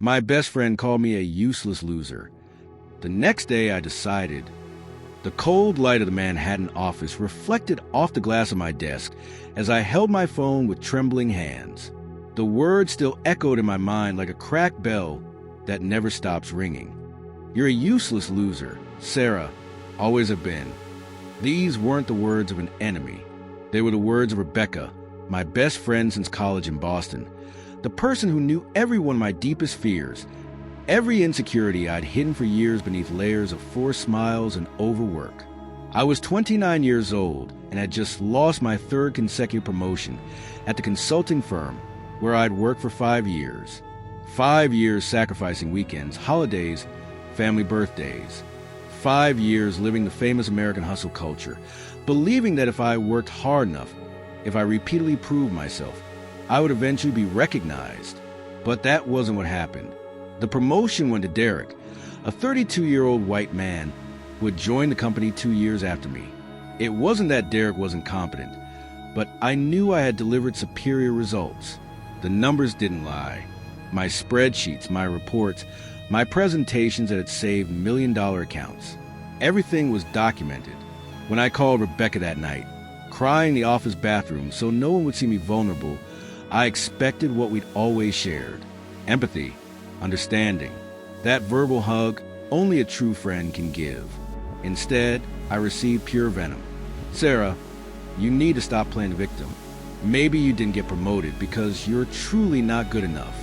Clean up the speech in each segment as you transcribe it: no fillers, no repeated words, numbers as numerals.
My best friend called me a useless loser. The next day I decided. The cold light of the Manhattan office reflected off the glass of my desk as I held my phone with trembling hands. The words still echoed in my mind like a cracked bell that never stops ringing. You're a useless loser, Sarah. Always have been. These weren't the words of an enemy. They were the words of Rebecca, my best friend since college in Boston. The person who knew every one of my deepest fears, every insecurity I'd hidden for years beneath layers of forced smiles and overwork. I was 29 years old and had just lost my third consecutive promotion at the consulting firm where I'd worked for 5 years. 5 years sacrificing weekends, holidays, family birthdays. 5 years living the famous American hustle culture, believing that if I worked hard enough, if I repeatedly proved myself, I would eventually be recognized. But that wasn't what happened. The promotion went to Derek, a 32-year-old white man who had joined the company 2 years after me. It wasn't that Derek wasn't competent, but I knew I had delivered superior results. The numbers didn't lie. My spreadsheets, my reports, my presentations that had saved million-dollar accounts. Everything was documented. When I called Rebecca that night, crying in the office bathroom so no one would see me vulnerable, I expected what we'd always shared. Empathy, understanding, that verbal hug only a true friend can give. Instead, I received pure venom. Sarah, you need to stop playing the victim. Maybe you didn't get promoted because you're truly not good enough.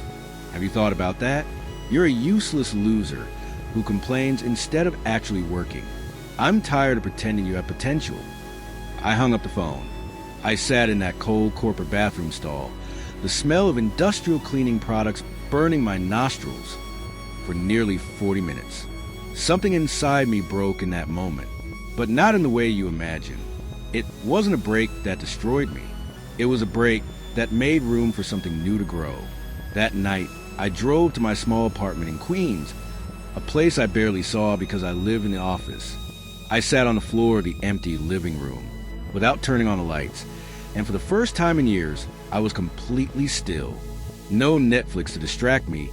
Have you thought about that? You're a useless loser who complains instead of actually working. I'm tired of pretending you have potential. I hung up the phone. I sat in that cold corporate bathroom stall, the smell of industrial cleaning products burning my nostrils for nearly 40 minutes. Something inside me broke in that moment, but not in the way you imagine. It wasn't a break that destroyed me. It was a break that made room for something new to grow. That night, I drove to my small apartment in Queens, a place I barely saw because I lived in the office. I sat on the floor of the empty living room without turning on the lights, and for the first time in years, I was completely still. No Netflix to distract me,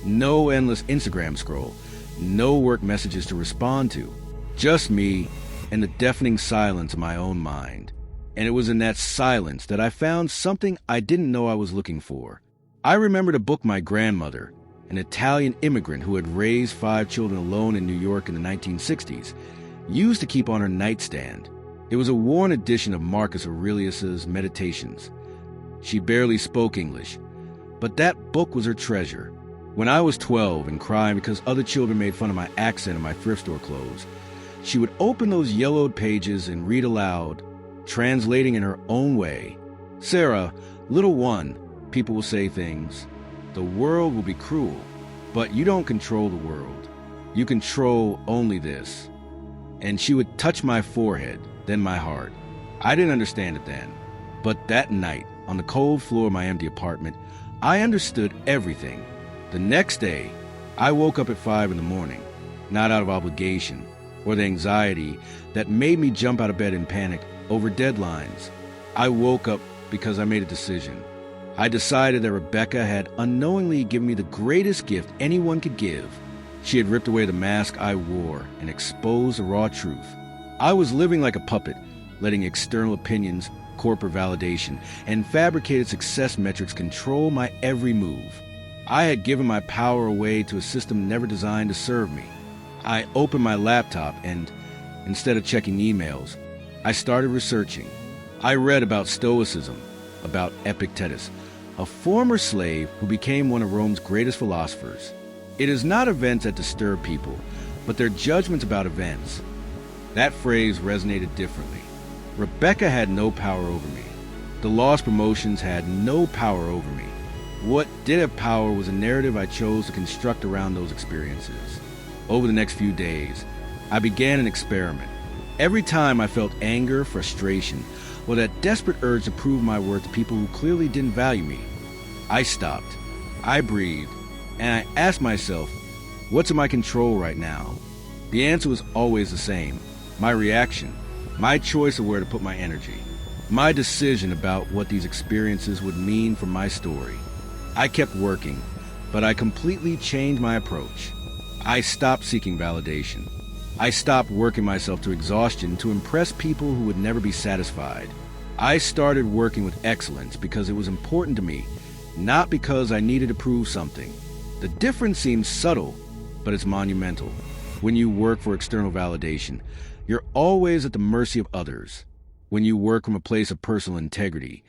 no endless Instagram scroll, no work messages to respond to. Just me and the deafening silence of my own mind. And it was in that silence that I found something I didn't know I was looking for. I remembered a book my grandmother, an Italian immigrant who had raised 5 children alone in New York in the 1960s, used to keep on her nightstand. It was a worn edition of Marcus Aurelius's Meditations. She barely spoke English, but that book was her treasure. When I was 12 and crying because other children made fun of my accent and my thrift store clothes, she would open those yellowed pages and read aloud, translating in her own way. Sarah, little one, people will say things. The world will be cruel, but you don't control the world. You control only this. And she would touch my forehead, then my heart. I didn't understand it then, but that night, on the cold floor of my empty apartment, I understood everything. The next day, I woke up at 5 in the morning, not out of obligation or the anxiety that made me jump out of bed in panic over deadlines. I woke up because I made a decision. I decided that Rebecca had unknowingly given me the greatest gift anyone could give. She had ripped away the mask I wore and exposed the raw truth. I was living like a puppet, letting external opinions, corporate validation, and fabricated success metrics control my every move. I had given my power away to a system never designed to serve me. I opened my laptop and, instead of checking emails, I started researching. I read about Stoicism, about Epictetus, a former slave who became one of Rome's greatest philosophers. It is not events that disturb people, but their judgments about events. That phrase resonated differently. Rebecca had no power over me. The lost promotions had no power over me. What did have power was a narrative I chose to construct around those experiences. Over the next few days, I began an experiment. Every time I felt anger, frustration, or that desperate urge to prove my worth to people who clearly didn't value me, I stopped, I breathed, and I asked myself, what's in my control right now? The answer was always the same: my reaction, my choice of where to put my energy, my decision about what these experiences would mean for my story. I kept working, But I completely changed my approach. I stopped seeking validation. I stopped working myself to exhaustion to impress people who would never be satisfied. I started working with excellence because it was important to me, not because I needed to prove something. The difference seems subtle, but it's monumental. When you work for external validation, you're always at the mercy of others. When you work from a place of personal integrity,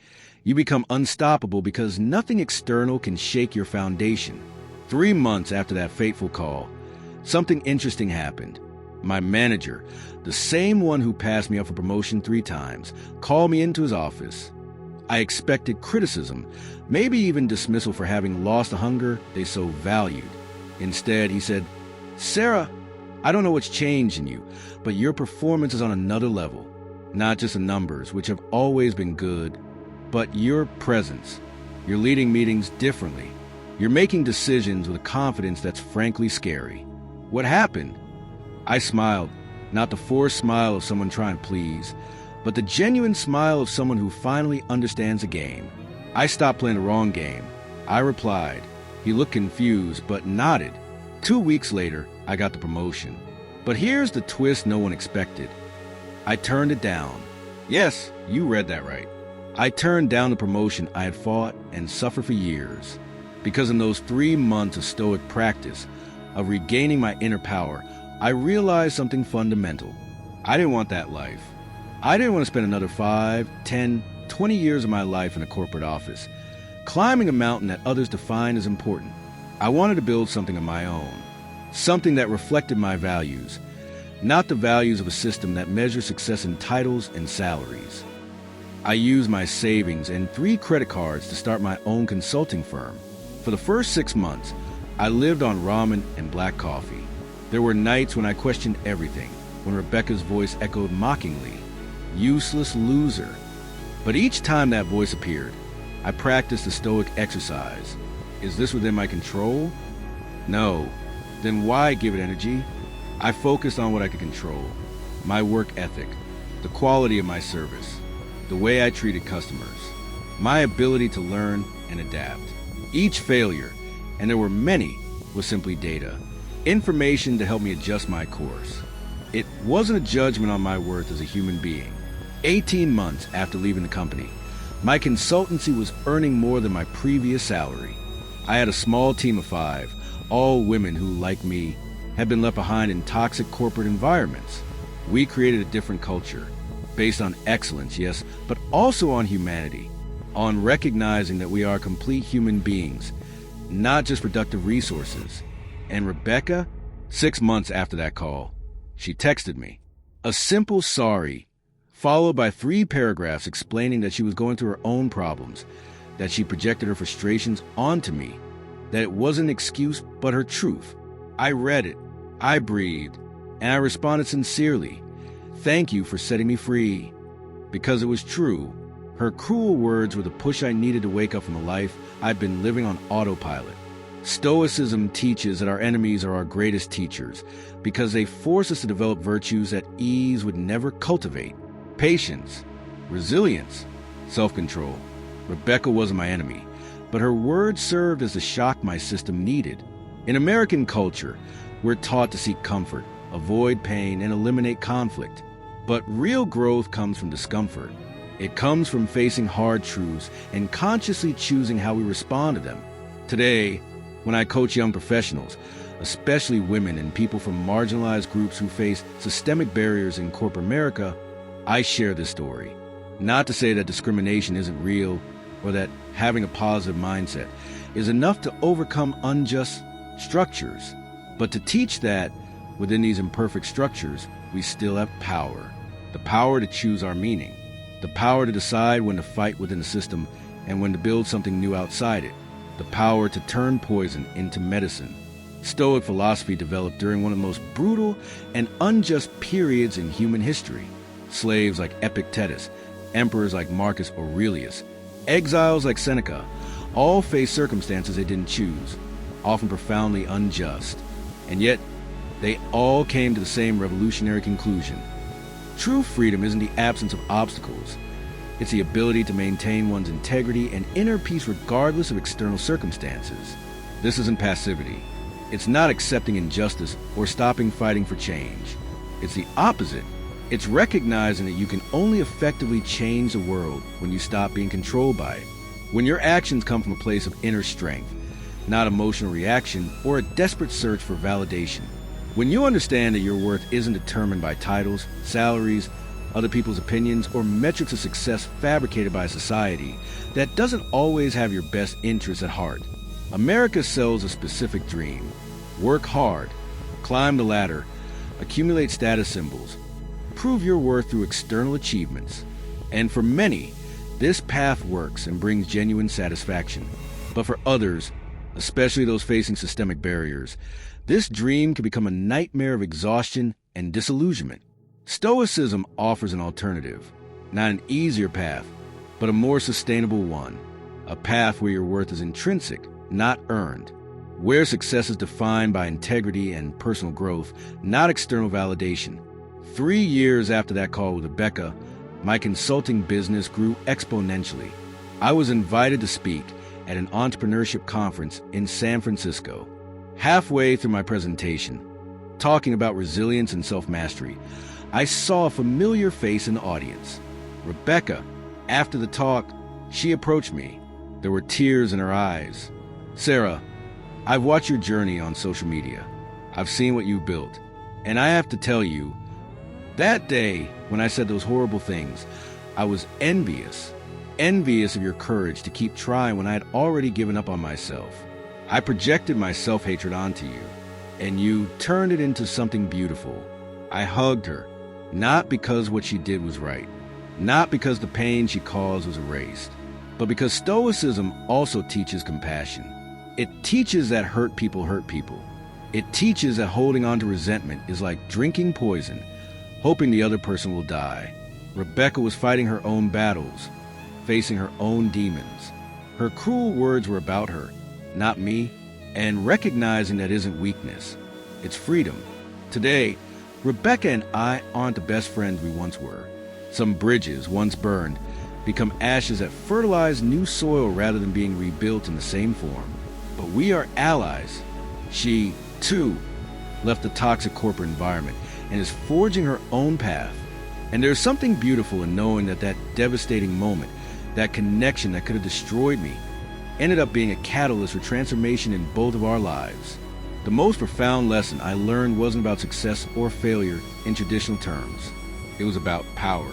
you become unstoppable because nothing external can shake your foundation. 3 months after that fateful call, something interesting happened. My manager, the same one who passed me up for promotion 3 times, called me into his office. I expected criticism, maybe even dismissal for having lost the hunger they so valued. Instead, he said, "Sarah, I don't know what's changed in you, but your performance is on another level. Not just the numbers, which have always been good, but your presence. You're leading meetings differently. You're making decisions with a confidence that's frankly scary." What happened? I smiled, not the forced smile of someone trying to please, but the genuine smile of someone who finally understands the game. I stopped playing the wrong game. I replied. He looked confused, but nodded. 2 weeks later, I got the promotion. But here's the twist no one expected. I turned it down. Yes, you read that right. I turned down the promotion I had fought and suffered for years. Because in those 3 months of stoic practice, of regaining my inner power, I realized something fundamental. I didn't want that life. I didn't want to spend another 5, 10, 20 years of my life in a corporate office, climbing a mountain that others define as important. I wanted to build something of my own, something that reflected my values, not the values of a system that measures success in titles and salaries. I used my savings and 3 credit cards to start my own consulting firm. For the first 6 months, I lived on ramen and black coffee. There were nights when I questioned everything, when Rebecca's voice echoed mockingly, "Useless loser." But each time that voice appeared, I practiced the stoic exercise. Is this within my control? No. Then why give it energy? I focused on what I could control: my work ethic, the quality of my service, the way I treated customers, my ability to learn and adapt. Each failure, and there were many, was simply data, information to help me adjust my course. It wasn't a judgment on my worth as a human being. 18 months after leaving the company, my consultancy was earning more than my previous salary. I had a small team of 5, all women who, like me, had been left behind in toxic corporate environments. We created a different culture, based on excellence, yes, but also on humanity, on recognizing that we are complete human beings, not just productive resources. And Rebecca, 6 months after that call, she texted me. A simple sorry, followed by 3 paragraphs explaining that she was going through her own problems, that she projected her frustrations onto me, that it wasn't an excuse but her truth. I read it, I breathed, and I responded sincerely. "Thank you for setting me free." Because it was true. Her cruel words were the push I needed to wake up from a life I'd been living on autopilot. Stoicism teaches that our enemies are our greatest teachers because they force us to develop virtues that ease would never cultivate. Patience, resilience, self-control. Rebecca wasn't my enemy, but her words served as the shock my system needed. In American culture, we're taught to seek comfort, avoid pain, and eliminate conflict. But real growth comes from discomfort. It comes from facing hard truths and consciously choosing how we respond to them. Today, when I coach young professionals, especially women and people from marginalized groups who face systemic barriers in corporate America, I share this story. Not to say that discrimination isn't real or that having a positive mindset is enough to overcome unjust structures, but to teach that within these imperfect structures, we still have power. The power to choose our meaning. The power to decide when to fight within the system and when to build something new outside it. The power to turn poison into medicine. Stoic philosophy developed during one of the most brutal and unjust periods in human history. Slaves like Epictetus, emperors like Marcus Aurelius, exiles like Seneca, all faced circumstances they didn't choose, often profoundly unjust. And yet, they all came to the same revolutionary conclusion. True freedom isn't the absence of obstacles. It's the ability to maintain one's integrity and inner peace regardless of external circumstances. This isn't passivity. It's not accepting injustice or stopping fighting for change. It's the opposite. It's recognizing that you can only effectively change the world when you stop being controlled by it. When your actions come from a place of inner strength, not emotional reaction or a desperate search for validation. When you understand that your worth isn't determined by titles, salaries, other people's opinions, or metrics of success fabricated by society that doesn't always have your best interests at heart. America sells a specific dream. Work hard, climb the ladder, accumulate status symbols, prove your worth through external achievements. And for many, this path works and brings genuine satisfaction. But for others, especially those facing systemic barriers, this dream can become a nightmare of exhaustion and disillusionment. Stoicism offers an alternative, not an easier path, but a more sustainable one, a path where your worth is intrinsic, not earned, where success is defined by integrity and personal growth, not external validation. 3 years after that call with Rebecca, my consulting business grew exponentially. I was invited to speak at an entrepreneurship conference in San Francisco. Halfway through my presentation, talking about resilience and self-mastery, I saw a familiar face in the audience. Rebecca. After the talk, she approached me. There were tears in her eyes. "Sarah, I've watched your journey on social media. I've seen what you've built. And I have to tell you, that day when I said those horrible things, I was envious of your courage to keep trying when I had already given up on myself. I projected my self-hatred onto you, and you turned it into something beautiful." I hugged her, not because what she did was right, not because the pain she caused was erased, but because Stoicism also teaches compassion. It teaches that hurt people hurt people. It teaches that holding on to resentment is like drinking poison, hoping the other person will die. Rebecca was fighting her own battles, facing her own demons. Her cruel words were about her, not me, and recognizing that isn't weakness. It's freedom. Today, Rebecca and I aren't the best friends we once were. Some bridges, once burned, become ashes that fertilize new soil rather than being rebuilt in the same form. But we are allies. She, too, left the toxic corporate environment and is forging her own path. And there's something beautiful in knowing that that devastating moment, that connection that could have destroyed me, ended up being a catalyst for transformation in both of our lives. The most profound lesson I learned wasn't about success or failure in traditional terms. It was about power.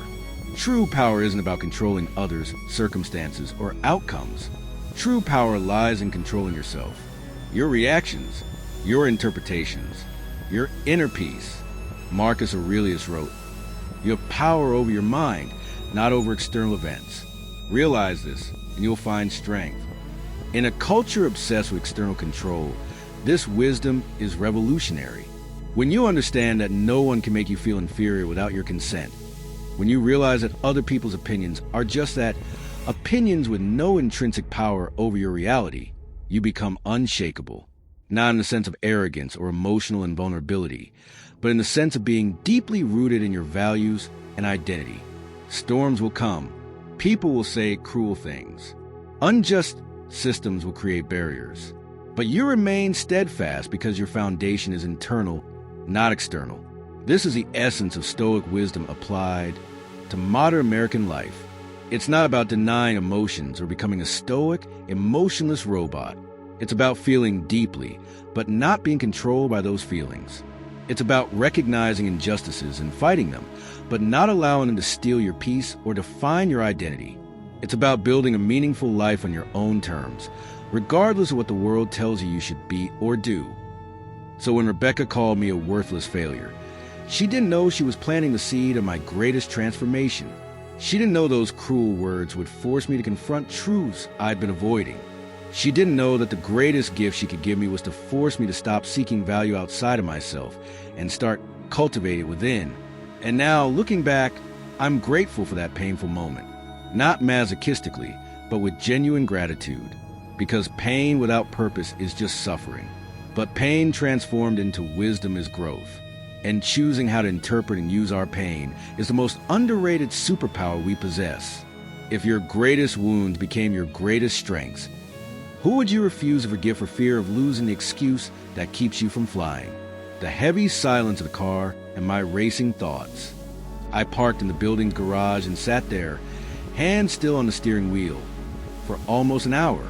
True power isn't about controlling others, circumstances, or outcomes. True power lies in controlling yourself, your reactions, your interpretations, your inner peace. Marcus Aurelius wrote, "You have power over your mind, not over external events. Realize this, and you'll find strength." In a culture obsessed with external control, this wisdom is revolutionary. When you understand that no one can make you feel inferior without your consent, when you realize that other people's opinions are just that, opinions with no intrinsic power over your reality, you become unshakable. Not in the sense of arrogance or emotional invulnerability, but in the sense of being deeply rooted in your values and identity. Storms will come. People will say cruel things. Unjust systems will create barriers. But you remain steadfast because your foundation is internal, not external. This is the essence of Stoic wisdom applied to modern American life. It's not about denying emotions or becoming a stoic, emotionless robot. It's about feeling deeply, but not being controlled by those feelings. It's about recognizing injustices and fighting them, but not allowing them to steal your peace or define your identity. It's about building a meaningful life on your own terms, regardless of what the world tells you should be or do. So when Rebecca called me a worthless failure, she didn't know she was planting the seed of my greatest transformation. She didn't know those cruel words would force me to confront truths I'd been avoiding. She didn't know that the greatest gift she could give me was to force me to stop seeking value outside of myself and start cultivating it within. And now, looking back, I'm grateful for that painful moment. Not masochistically, but with genuine gratitude. Because pain without purpose is just suffering. But pain transformed into wisdom is growth. And choosing how to interpret and use our pain is the most underrated superpower we possess. If your greatest wounds became your greatest strengths, Who would you refuse to forgive for fear of losing the excuse that keeps you from flying? The heavy silence of the car and my racing thoughts. I parked in the building's garage and sat there, hands still on the steering wheel, for almost an hour.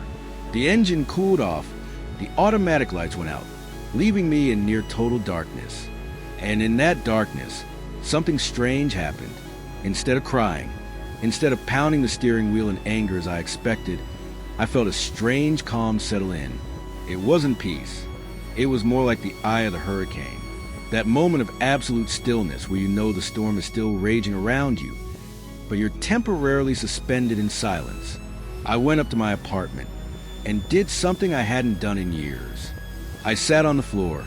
The engine cooled off, the automatic lights went out, leaving me in near total darkness. And in that darkness, something strange happened. Instead of crying, instead of pounding the steering wheel in anger as I expected, I felt a strange calm settle in. It wasn't peace. It was more like the eye of the hurricane. That moment of absolute stillness where you know the storm is still raging around you, but you're temporarily suspended in silence. I went up to my apartment and did something I hadn't done in years. I sat on the floor,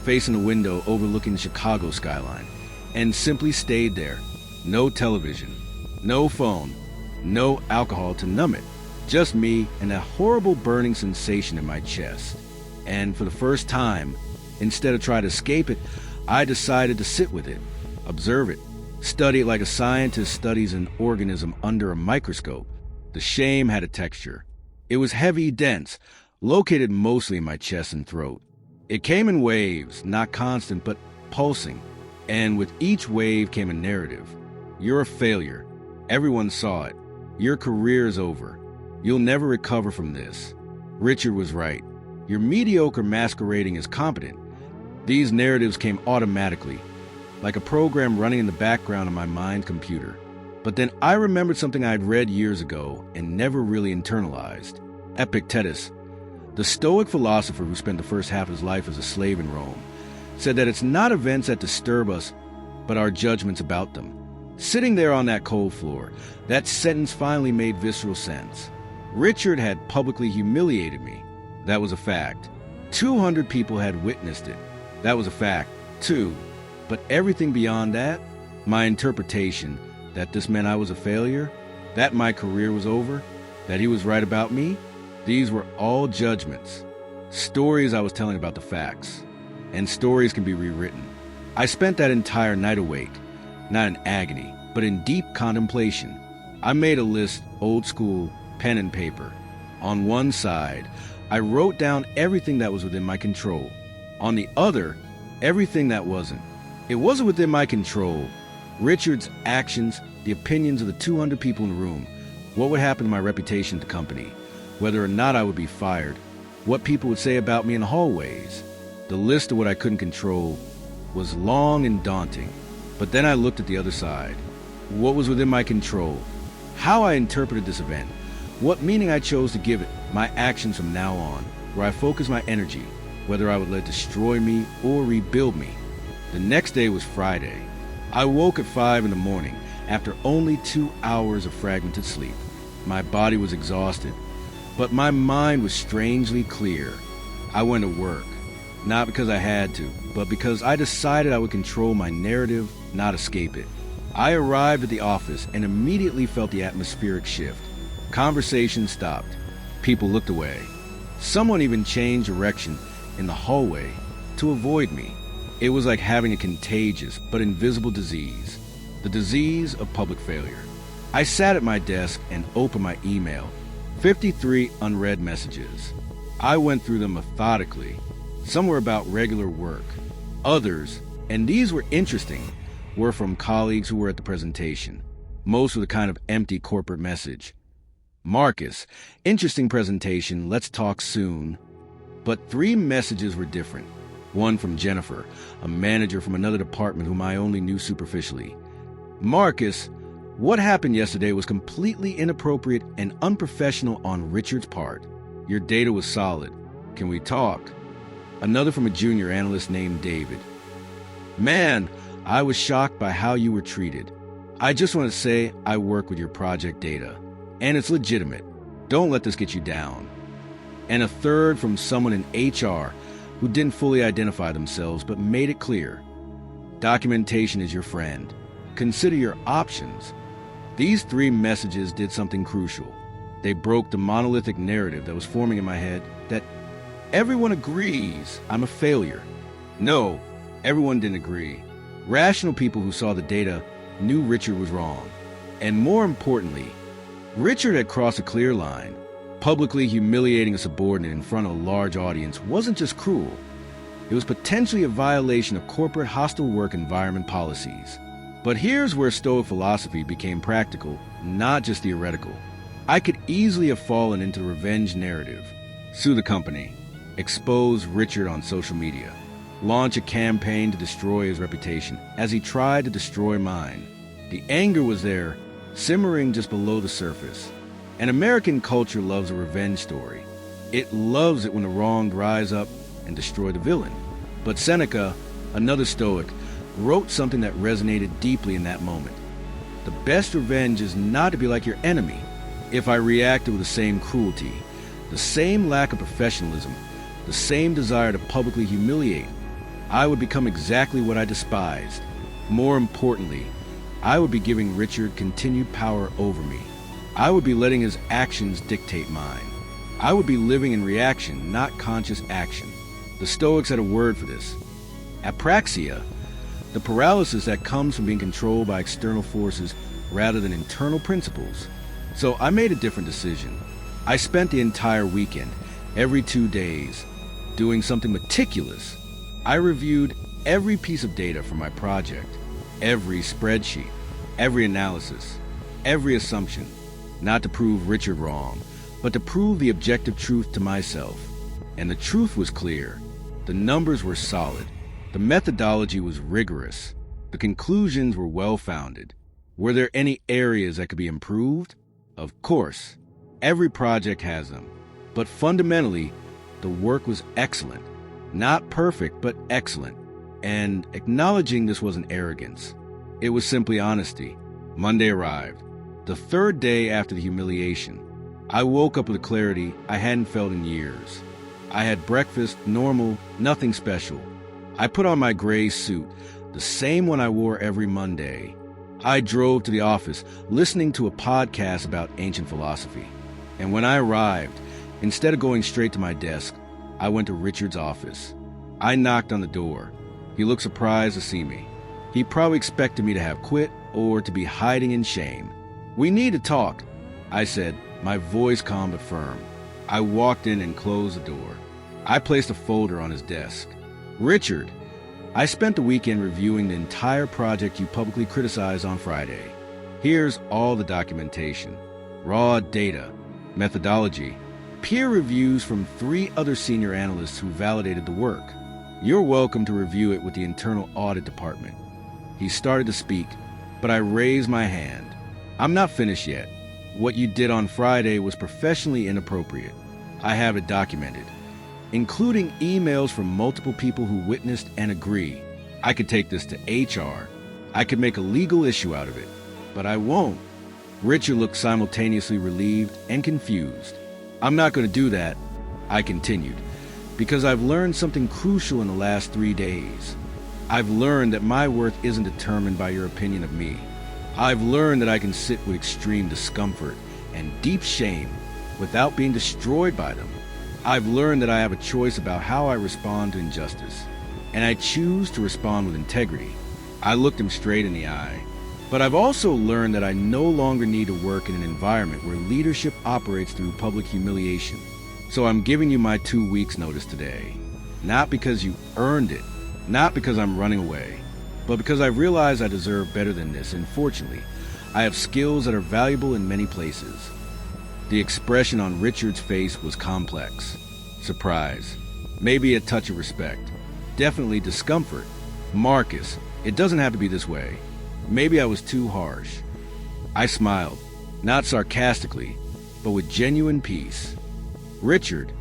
facing a window overlooking the Chicago skyline, and simply stayed there. No television, no phone, no alcohol to numb it. Just me and that horrible burning sensation in my chest. And for the first time, instead of trying to escape it, I decided to sit with it, observe it, study it like a scientist studies an organism under a microscope. The shame had a texture. It was heavy, dense, located mostly in my chest and throat. It came in waves, not constant, but pulsing. And with each wave came a narrative. You're a failure. Everyone saw it. Your career is over. You'll never recover from this. Richard was right. You're mediocre masquerading as competent. These narratives came automatically, like a program running in the background of my mind computer. But then I remembered something I had read years ago and never really internalized. Epictetus, the Stoic philosopher who spent the first half of his life as a slave in Rome, said that it's not events that disturb us, but our judgments about them. Sitting there on that cold floor, that sentence finally made visceral sense. Richard had publicly humiliated me. That was a fact. 200 people had witnessed it. That was a fact, too. But everything beyond that, my interpretation that this meant I was a failure, that my career was over, that he was right about me, these were all judgments. Stories I was telling about the facts. And stories can be rewritten. I spent that entire night awake, not in agony, but in deep contemplation. I made a list, old school, pen and paper. On one side, I wrote down everything that was within my control. On the other, everything that wasn't. It wasn't within my control. Richard's actions, the opinions of the 200 people in the room, what would happen to my reputation at the company, whether or not I would be fired, what people would say about me in the hallways. The list of what I couldn't control was long and daunting. But then I looked at the other side. What was within my control? How I interpreted this event? What meaning I chose to give it, my actions from now on, where I focus my energy, whether I would let it destroy me or rebuild me. The next day was Friday. I woke at 5 in the morning after only 2 hours of fragmented sleep. My body was exhausted, but my mind was strangely clear. I went to work, not because I had to, but because I decided I would control my narrative, not escape it. I arrived at the office and immediately felt the atmospheric shift. Conversation stopped. People looked away. Someone even changed direction in the hallway to avoid me. It was like having a contagious but invisible disease, the disease of public failure. I sat at my desk and opened my email, 53 unread messages. I went through them methodically. Some were about regular work. Others, and these were interesting, were from colleagues who were at the presentation. Most were the kind of empty corporate message. Marcus, interesting presentation, let's talk soon. But 3 messages were different. One from Jennifer, a manager from another department whom I only knew superficially. Marcus, what happened yesterday was completely inappropriate and unprofessional on Richard's part. Your data was solid. Can we talk? Another from a junior analyst named David. Man, I was shocked by how you were treated. I just want to say I work with your project data, and it's legitimate. Don't let this get you down. And a third from someone in HR who didn't fully identify themselves but made it clear. Documentation is your friend. Consider your options. These 3 messages did something crucial. They broke the monolithic narrative that was forming in my head that everyone agrees I'm a failure. No, everyone didn't agree. Rational people who saw the data knew Richard was wrong. And more importantly, Richard had crossed a clear line. Publicly humiliating a subordinate in front of a large audience wasn't just cruel, it was potentially a violation of corporate hostile work environment policies. But here's where Stoic philosophy became practical, not just theoretical. I could easily have fallen into the revenge narrative, sue the company, expose Richard on social media, launch a campaign to destroy his reputation as he tried to destroy mine. The anger was there, simmering just below the surface. And American culture loves a revenge story. It loves it when the wronged rise up and destroy the villain. But Seneca, another Stoic, wrote something that resonated deeply in that moment. The best revenge is not to be like your enemy. If I reacted with the same cruelty, the same lack of professionalism, the same desire to publicly humiliate, I would become exactly what I despised. More importantly, I would be giving Richard continued power over me. I would be letting his actions dictate mine. I would be living in reaction, not conscious action. The Stoics had a word for this: apraxia, the paralysis that comes from being controlled by external forces rather than internal principles. So I made a different decision. I spent the entire weekend, every 2 days, doing something meticulous. I reviewed every piece of data for my project, every spreadsheet, every analysis, every assumption, not to prove Richard wrong, but to prove the objective truth to myself. And the truth was clear. The numbers were solid. The methodology was rigorous. The conclusions were well-founded. Were there any areas that could be improved? Of course. Every project has them. But fundamentally, the work was excellent. Not perfect, but excellent. And acknowledging this wasn't arrogance. It was simply honesty. Monday arrived, the third day after the humiliation. I woke up with a clarity I hadn't felt in years. I had breakfast, normal, nothing special. I put on my gray suit, the same one I wore every Monday. I drove to the office, listening to a podcast about ancient philosophy. And when I arrived, instead of going straight to my desk, I went to Richard's office. I knocked on the door. He looked surprised to see me. He probably expected me to have quit or to be hiding in shame. "We need to talk," I said, my voice calm but firm. I walked in and closed the door. I placed a folder on his desk. "Richard, I spent the weekend reviewing the entire project you publicly criticized on Friday. Here's all the documentation, raw data, methodology, peer reviews from 3 other senior analysts who validated the work. You're welcome to review it with the internal audit department." He started to speak, but I raised my hand. "I'm not finished yet. What you did on Friday was professionally inappropriate. I have it documented, including emails from multiple people who witnessed and agree. I could take this to HR. I could make a legal issue out of it, but I won't." Richard looked simultaneously relieved and confused. "I'm not going to do that," I continued, "because I've learned something crucial in the last 3 days. I've learned that my worth isn't determined by your opinion of me. I've learned that I can sit with extreme discomfort and deep shame without being destroyed by them. I've learned that I have a choice about how I respond to injustice, and I choose to respond with integrity." I looked him straight in the eye. "But I've also learned that I no longer need to work in an environment where leadership operates through public humiliation. So I'm giving you my 2 weeks notice today. Not because you earned it, not because I'm running away, but because I realize I deserve better than this, and fortunately, I have skills that are valuable in many places." The expression on Richard's face was complex. Surprise, maybe a touch of respect, definitely discomfort. "Marcus, it doesn't have to be this way. Maybe I was too harsh." I smiled, not sarcastically, but with genuine peace. "Richard,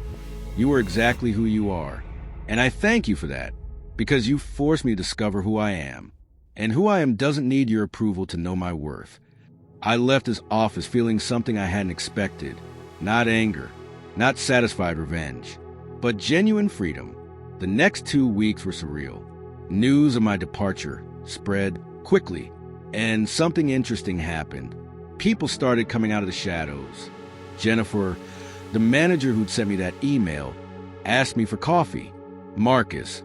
you are exactly who you are, and I thank you for that, because you forced me to discover who I am. And who I am doesn't need your approval to know my worth." I left his office feeling something I hadn't expected. Not anger, not satisfied revenge, but genuine freedom. The next 2 weeks were surreal. News of my departure spread quickly, and something interesting happened. People started coming out of the shadows. Jennifer, the manager who'd sent me that email, asked me for coffee. "Marcus,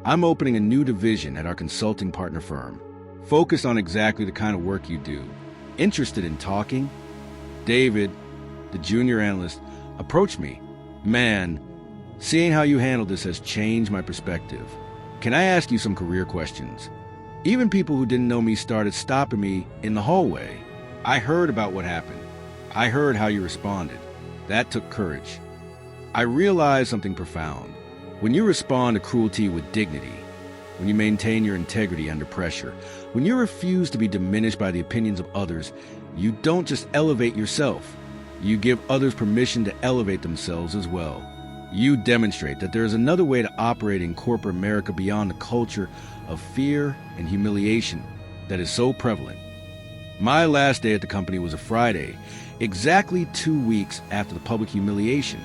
I'm opening a new division at our consulting partner firm, focused on exactly the kind of work you do. Interested in talking?" David, the junior analyst, approached me. Man, seeing how you handled this has changed my perspective. Can I ask you some career questions? Even people who didn't know me started stopping me in the hallway. I heard about what happened. I heard how you responded. That took courage. I realized something profound. When you respond to cruelty with dignity, when you maintain your integrity under pressure, when you refuse to be diminished by the opinions of others, you don't just elevate yourself. You give others permission to elevate themselves as well. You demonstrate that there is another way to operate in corporate America beyond the culture of fear and humiliation that is so prevalent. My last day at the company was a Friday, exactly 2 weeks after the public humiliation.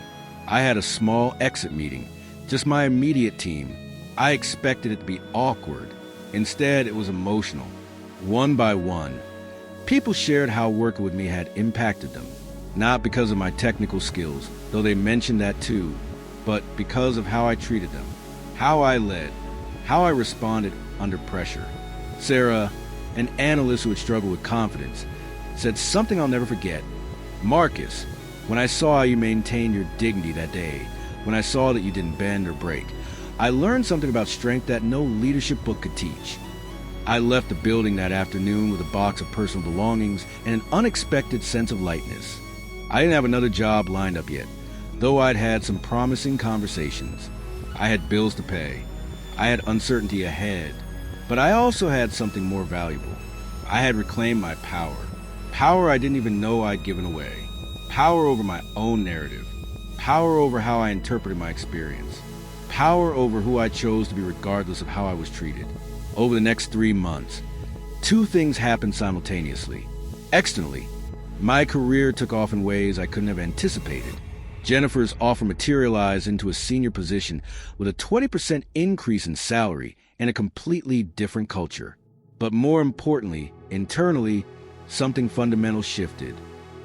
I had a small exit meeting, just my immediate team. I expected it to be awkward. Instead, it was emotional. One by one, people shared how working with me had impacted them, not because of my technical skills, though they mentioned that too, but because of how I treated them, how I led, how I responded under pressure. Sarah, an analyst who had struggled with confidence, said something I'll never forget. Marcus, when I saw how you maintained your dignity that day, when I saw that you didn't bend or break, I learned something about strength that no leadership book could teach. I left the building that afternoon with a box of personal belongings and an unexpected sense of lightness. I didn't have another job lined up yet, though I'd had some promising conversations. I had bills to pay. I had uncertainty ahead. But I also had something more valuable. I had reclaimed my power. Power I didn't even know I'd given away. Power over my own narrative. Power over how I interpreted my experience. Power over who I chose to be regardless of how I was treated. Over the next 3 months, 2 things happened simultaneously. Externally, my career took off in ways I couldn't have anticipated. Jennifer's offer materialized into a senior position with a 20% increase in salary and a completely different culture. But more importantly, internally, something fundamental shifted.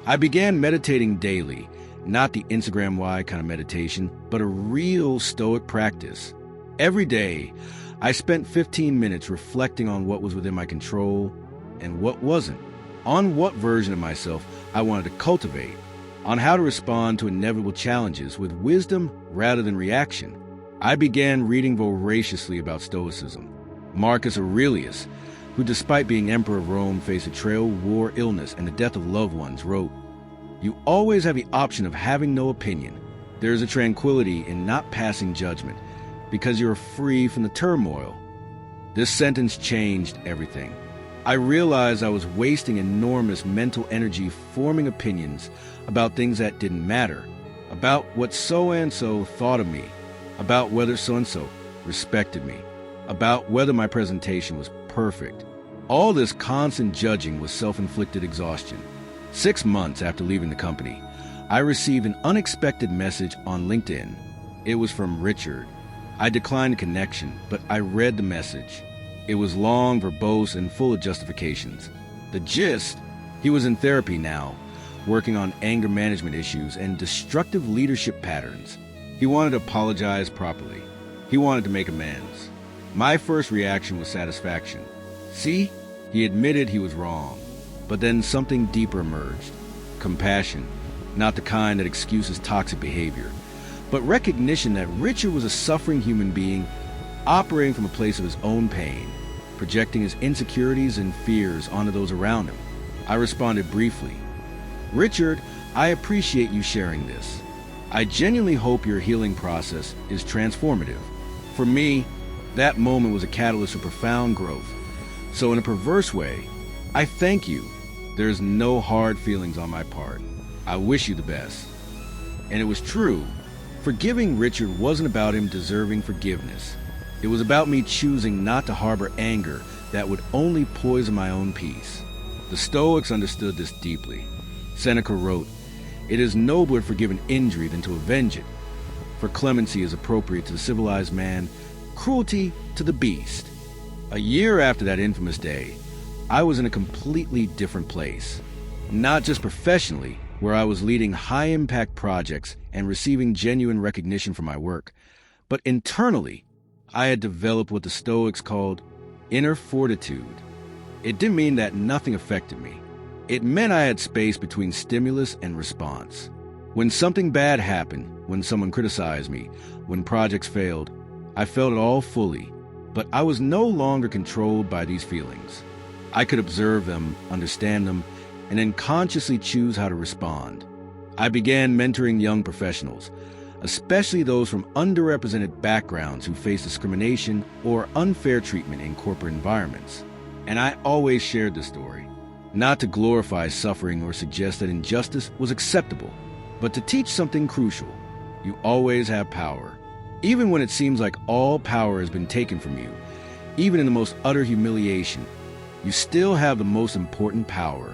I began meditating daily, not the Instagram-wide kind of meditation, but a real Stoic practice. Every day, I spent 15 minutes reflecting on what was within my control and what wasn't, on what version of myself I wanted to cultivate, on how to respond to inevitable challenges with wisdom rather than reaction. I began reading voraciously about Stoicism. Marcus Aurelius, who despite being Emperor of Rome faced betrayal, war, illness, and the death of loved ones, wrote, "You always have the option of having no opinion. There is a tranquility in not passing judgment, because you are free from the turmoil." This sentence changed everything. I realized I was wasting enormous mental energy forming opinions about things that didn't matter, about what so-and-so thought of me, about whether so-and-so respected me, about whether my presentation was perfect. All this constant judging was self-inflicted exhaustion. 6 months after leaving the company, I received an unexpected message on LinkedIn. It was from Richard. I declined the connection, but I read the message. It was long, verbose, and full of justifications. The gist: he was in therapy now, working on anger management issues and destructive leadership patterns. He wanted to apologize properly. He wanted to make amends. My first reaction was satisfaction. See, he admitted he was wrong. But then something deeper emerged. Compassion, not the kind that excuses toxic behavior, but recognition that Richard was a suffering human being operating from a place of his own pain, projecting his insecurities and fears onto those around him. I responded briefly, "Richard, I appreciate you sharing this. I genuinely hope your healing process is transformative." For me, that moment was a catalyst for profound growth. So in a perverse way, I thank you. There's no hard feelings on my part. I wish you the best. And it was true. Forgiving Richard wasn't about him deserving forgiveness. It was about me choosing not to harbor anger that would only poison my own peace. The Stoics understood this deeply. Seneca wrote, "It is nobler to forgive an injury than to avenge it. For clemency is appropriate to the civilized man, cruelty to the beast." A year after that infamous day, I was in a completely different place. Not just professionally, where I was leading high-impact projects and receiving genuine recognition for my work, but internally, I had developed what the Stoics called inner fortitude. It didn't mean that nothing affected me. It meant I had space between stimulus and response. When something bad happened, when someone criticized me, when projects failed, I felt it all fully, but I was no longer controlled by these feelings. I could observe them, understand them, and then consciously choose how to respond. I began mentoring young professionals, especially those from underrepresented backgrounds who face discrimination or unfair treatment in corporate environments. And I always shared this story, not to glorify suffering or suggest that injustice was acceptable, but to teach something crucial. You always have power. Even when it seems like all power has been taken from you, even in the most utter humiliation, you still have the most important power.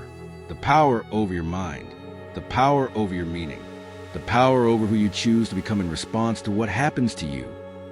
The power over your mind, the power over your meaning, the power over who you choose to become in response to what happens to you.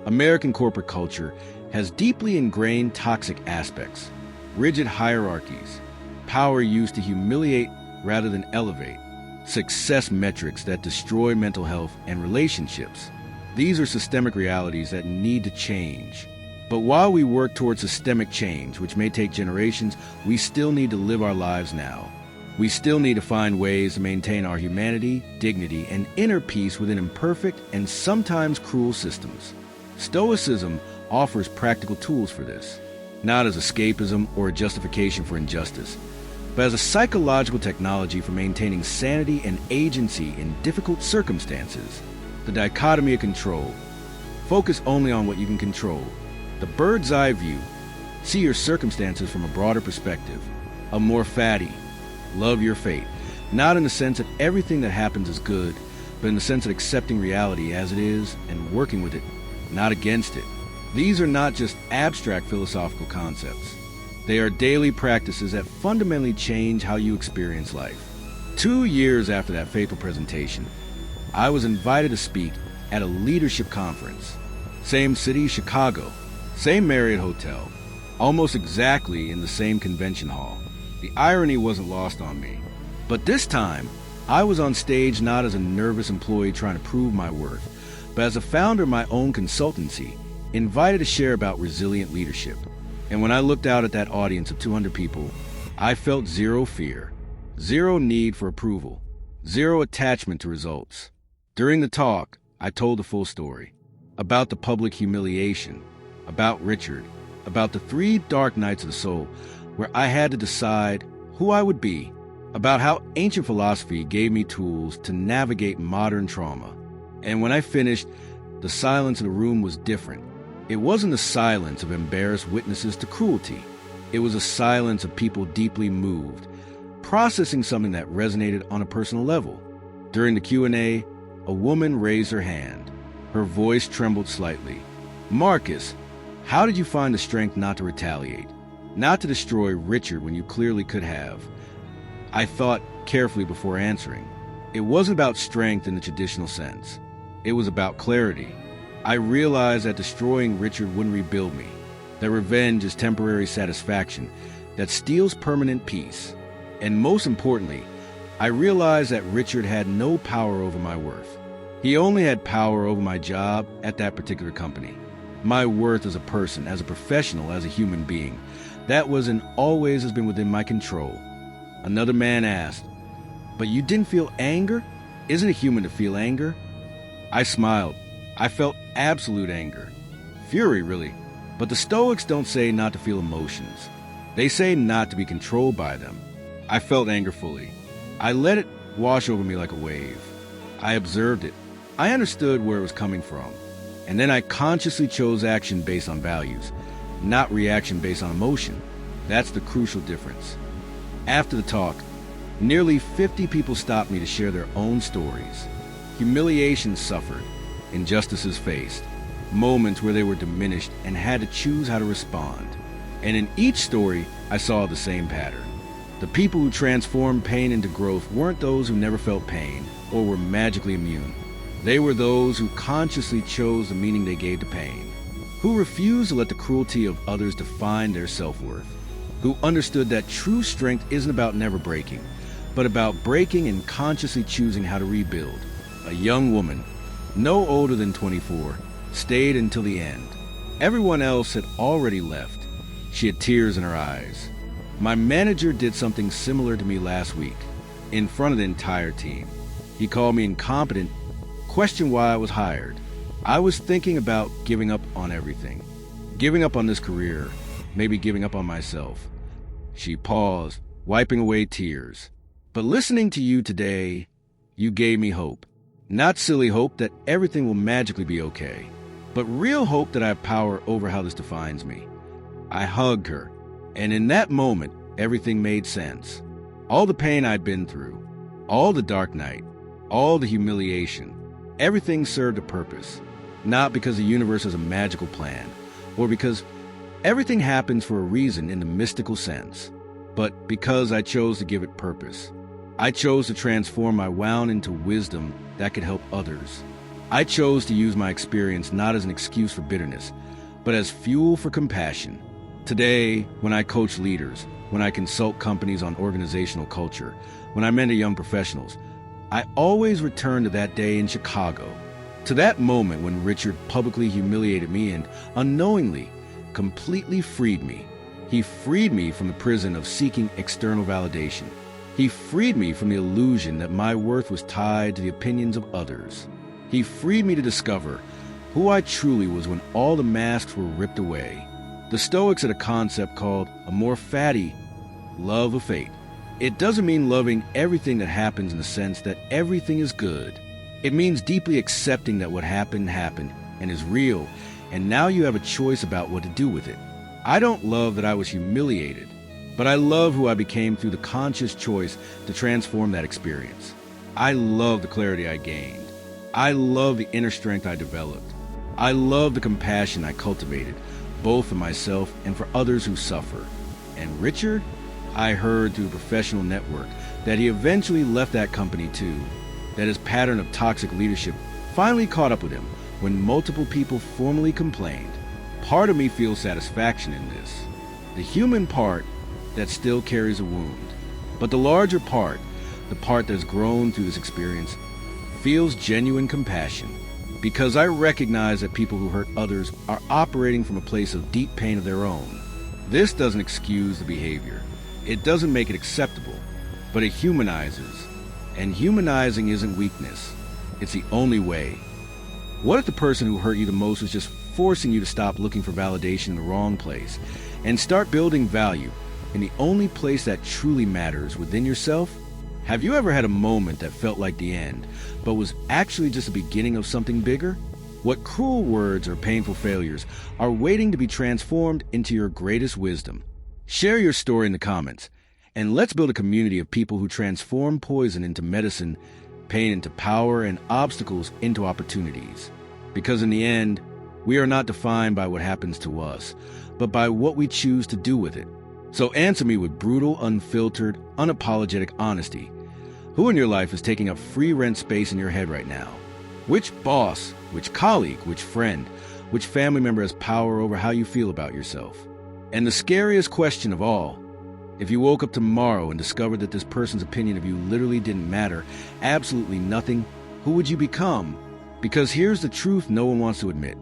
American corporate culture has deeply ingrained toxic aspects, rigid hierarchies, power used to humiliate rather than elevate, success metrics that destroy mental health and relationships. These are systemic realities that need to change. But while we work towards systemic change, which may take generations, we still need to live our lives now. We still need to find ways to maintain our humanity, dignity, and inner peace within imperfect and sometimes cruel systems. Stoicism offers practical tools for this, not as escapism or a justification for injustice, but as a psychological technology for maintaining sanity and agency in difficult circumstances. The dichotomy of control. Focus only on what you can control. The bird's eye view. See your circumstances from a broader perspective. A more fatty. Love your fate. Not in the sense that everything that happens is good, but in the sense of accepting reality as it is and working with it, not against it. These are not just abstract philosophical concepts. They are daily practices that fundamentally change how you experience life. 2 years after that fateful presentation, I was invited to speak at a leadership conference. Same city, Chicago. Same Marriott hotel. Almost exactly in the same convention hall. The irony wasn't lost on me. But this time, I was on stage not as a nervous employee trying to prove my worth, but as a founder of my own consultancy, invited to share about resilient leadership. And when I looked out at that audience of 200 people, I felt zero fear, zero need for approval, zero attachment to results. During the talk, I told the full story about the public humiliation, about Richard, about the 3 dark nights of the soul where I had to decide who I would be, about how ancient philosophy gave me tools to navigate modern trauma. And when I finished, the silence in the room was different. It wasn't the silence of embarrassed witnesses to cruelty. It was a silence of people deeply moved, processing something that resonated on a personal level. During the Q&A, a woman raised her hand. Her voice trembled slightly. "Marcus, how did you find the strength not to retaliate? Not to destroy Richard when you clearly could have?" I thought carefully before answering. It wasn't about strength in the traditional sense. It was about clarity. I realized that destroying Richard wouldn't rebuild me, that revenge is temporary satisfaction that steals permanent peace. And most importantly, I realized that Richard had no power over my worth. He only had power over my job at that particular company. My worth as a person, as a professional, as a human being, that was and always has been within my control. Another man asked, "But you didn't feel anger? Isn't it human to feel anger?" I smiled. I felt absolute anger. Fury, really. But the Stoics don't say not to feel emotions. They say not to be controlled by them. I felt anger fully. I let it wash over me like a wave. I observed it. I understood where it was coming from. And then I consciously chose action based on values, not reaction based on emotion. That's the crucial difference. After the talk, nearly 50 people stopped me to share their own stories. Humiliation suffered, injustices faced, moments where they were diminished and had to choose how to respond. And in each story, I saw the same pattern. The people who transformed pain into growth weren't those who never felt pain or were magically immune. They were those who consciously chose the meaning they gave to pain, who refused to let the cruelty of others define their self-worth, who understood that true strength isn't about never breaking, but about breaking and consciously choosing how to rebuild. A young woman, no older than 24, stayed until the end. Everyone else had already left. She had tears in her eyes. My manager did something similar to me last week, in front of the entire team. He called me incompetent, questioned why I was hired. I was thinking about giving up on everything. Giving up on this career, maybe giving up on myself. She paused, wiping away tears. But listening to you today, you gave me hope. Not silly hope that everything will magically be okay, but real hope that I have power over how this defines me. I hugged her, and in that moment, everything made sense. All the pain I'd been through, all the dark night, all the humiliation, everything served a purpose. Not because the universe has a magical plan, or because everything happens for a reason in the mystical sense, but because I chose to give it purpose. I chose to transform my wound into wisdom that could help others. I chose to use my experience not as an excuse for bitterness, but as fuel for compassion. Today, when I coach leaders, when I consult companies on organizational culture, when I mentor young professionals, I always return to that day in Chicago, to that moment when Richard publicly humiliated me and unknowingly, completely freed me. He freed me from the prison of seeking external validation. He freed me from the illusion that my worth was tied to the opinions of others. He freed me to discover who I truly was when all the masks were ripped away. The Stoics had a concept called amor fati, love of fate. It doesn't mean loving everything that happens in the sense that everything is good. It means deeply accepting that what happened happened and is real, and now you have a choice about what to do with it. I don't love that I was humiliated, but I love who I became through the conscious choice to transform that experience. I love the clarity I gained. I love the inner strength I developed. I love the compassion I cultivated, both for myself and for others who suffer. And Richard, I heard through a professional network that he eventually left that company too, that his pattern of toxic leadership finally caught up with him when multiple people formally complained. Part of me feels satisfaction in this, the human part that still carries a wound. But the larger part, the part that's grown through this experience, feels genuine compassion, because I recognize that people who hurt others are operating from a place of deep pain of their own. This doesn't excuse the behavior. It doesn't make it acceptable, but it humanizes. And humanizing isn't weakness. It's the only way. What if the person who hurt you the most was just forcing you to stop looking for validation in the wrong place and start building value in the only place that truly matters, within yourself? Have you ever had a moment that felt like the end, but was actually just the beginning of something bigger? What cruel words or painful failures are waiting to be transformed into your greatest wisdom? Share your story in the comments, and let's build a community of people who transform poison into medicine, pain into power, and obstacles into opportunities. Because in the end, we are not defined by what happens to us, but by what we choose to do with it. So answer me with brutal, unfiltered, unapologetic honesty. Who in your life is taking up free rent space in your head right now? Which boss, which colleague, which friend, which family member has power over how you feel about yourself? And the scariest question of all, if you woke up tomorrow and discovered that this person's opinion of you literally didn't matter, absolutely nothing, who would you become? Because here's the truth no one wants to admit.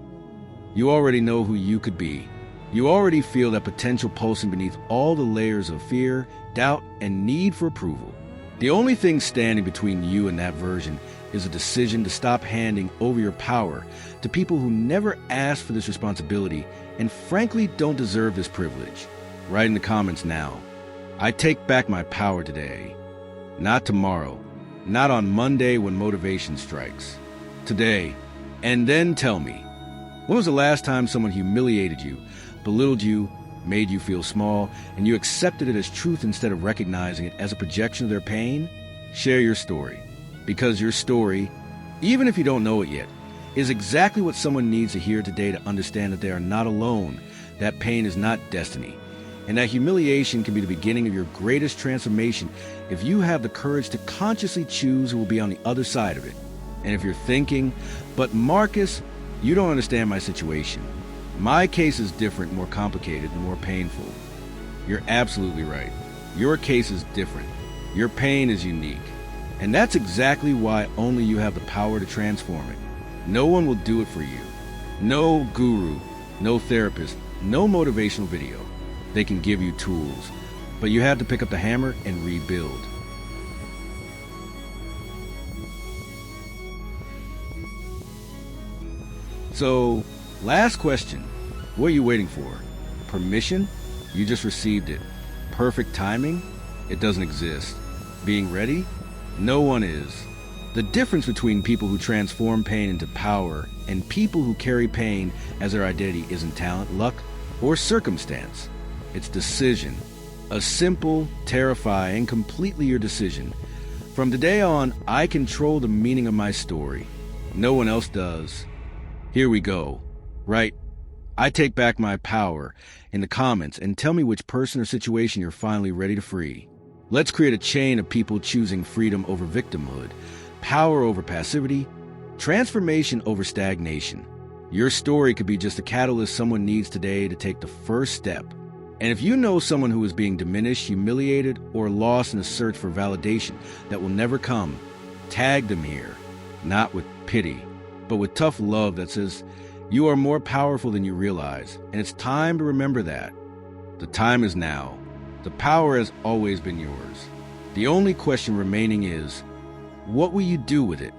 You already know who you could be. You already feel that potential pulsing beneath all the layers of fear, doubt, and need for approval. The only thing standing between you and that version is a decision to stop handing over your power to people who never asked for this responsibility and frankly don't deserve this privilege. Write in the comments now. I take back my power today. Not tomorrow. Not on Monday when motivation strikes. Today. And then tell me, when was the last time someone humiliated you, belittled you, made you feel small, and you accepted it as truth instead of recognizing it as a projection of their pain? Share your story. Because your story, even if you don't know it yet, is exactly what someone needs to hear today to understand that they are not alone, that pain is not destiny, and that humiliation can be the beginning of your greatest transformation if you have the courage to consciously choose who will be on the other side of it. And if you're thinking, but Marcus, you don't understand my situation. My case is different, more complicated, and more painful. You're absolutely right. Your case is different. Your pain is unique. And that's exactly why only you have the power to transform it. No one will do it for you. No guru, no therapist, no motivational video. They can give you tools, but you have to pick up the hammer and rebuild. So, last question. What are you waiting for? Permission? You just received it. Perfect timing? It doesn't exist. Being ready? No one is. The difference between people who transform pain into power and people who carry pain as their identity isn't talent, luck, or circumstance. It's decision. A simple, terrifying, completely your decision. From today on, I control the meaning of my story. No one else does. Here we go. Right? I take back my power in the comments and tell me which person or situation you're finally ready to free. Let's create a chain of people choosing freedom over victimhood, power over passivity, transformation over stagnation. Your story could be just a catalyst someone needs today to take the first step. And if you know someone who is being diminished, humiliated, or lost in a search for validation that will never come, tag them here, not with pity, but with tough love that says, you are more powerful than you realize, and it's time to remember that. The time is now. The power has always been yours. The only question remaining is, what will you do with it?